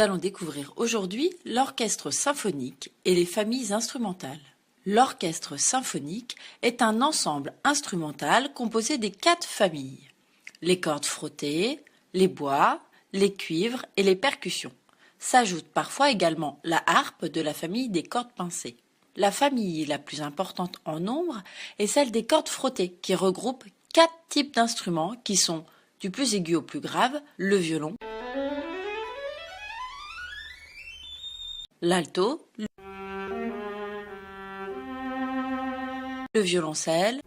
allons découvrir aujourd'hui l'orchestre symphonique et les familles instrumentales. L'orchestre symphonique est un ensemble instrumental composé des 4 familles: les cordes frottées, les bois, les cuivres et les percussions. S'ajoute parfois également la harpe de la famille des cordes pincées. La famille la plus importante en nombre est celle des cordes frottées, qui regroupe 4 types d'instruments qui sont, du plus aigu au plus grave, le violon, l'alto, le violoncelle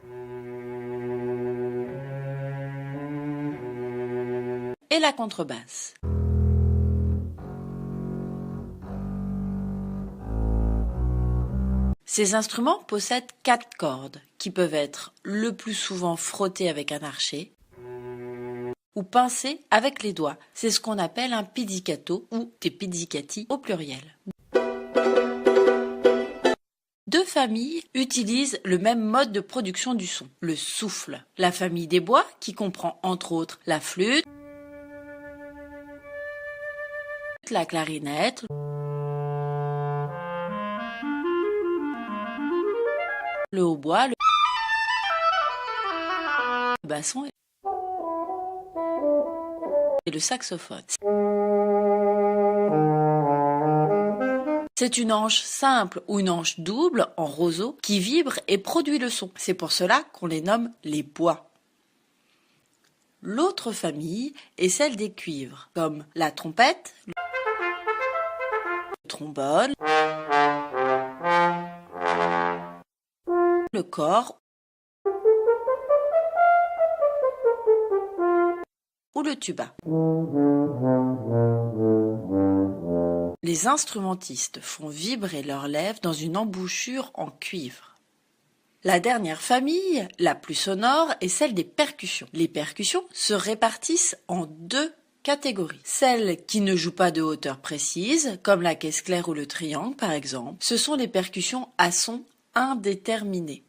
et la contrebasse. Ces instruments possèdent 4 cordes qui peuvent être le plus souvent frottées avec un archet ou pincées avec les doigts. C'est ce qu'on appelle un pizzicato ou des pizzicati au pluriel. 2 familles utilisent le même mode de production du son, le souffle. La famille des bois, qui comprend entre autres la flûte, la clarinette, le hautbois, le basson et le saxophone. C'est une anche simple ou une anche double en roseau qui vibre et produit le son. C'est pour cela qu'on les nomme les bois. L'autre famille est celle des cuivres, comme la trompette, le trombone, le cor ou le tuba. Les instrumentistes font vibrer leurs lèvres dans une embouchure en cuivre. La dernière famille, la plus sonore, est celle des percussions. Les percussions se répartissent en 2 catégories. Celles qui ne jouent pas de hauteur précise, comme la caisse claire ou le triangle par exemple, ce sont les percussions à son indéterminé.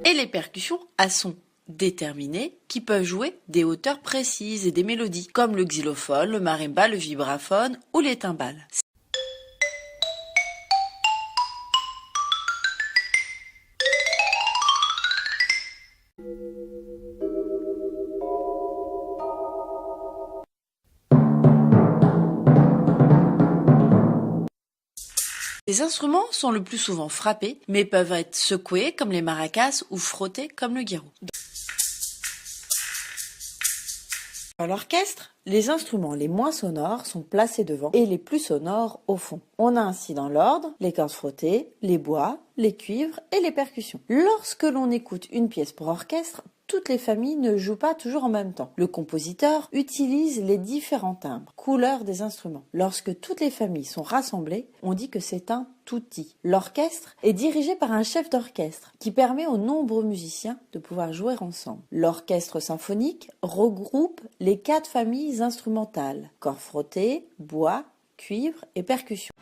Et les percussions à son déterminé qui peuvent jouer des hauteurs précises et des mélodies, comme le xylophone, le marimba, le vibraphone ou les timbales. Les instruments sont le plus souvent frappés, mais peuvent être secoués comme les maracas ou frottés comme le guiro. Dans l'orchestre, les instruments les moins sonores sont placés devant et les plus sonores au fond. On a ainsi dans l'ordre les cordes frottées, les bois, les cuivres et les percussions. Lorsque l'on écoute une pièce pour orchestre, toutes les familles ne jouent pas toujours en même temps. Le compositeur utilise les différents timbres, couleurs des instruments. Lorsque toutes les familles sont rassemblées, on dit que c'est un tutti. L'orchestre est dirigé par un chef d'orchestre qui permet aux nombreux musiciens de pouvoir jouer ensemble. L'orchestre symphonique regroupe les 4 familles instrumentales: cordes frottées, bois, cuivre et percussions.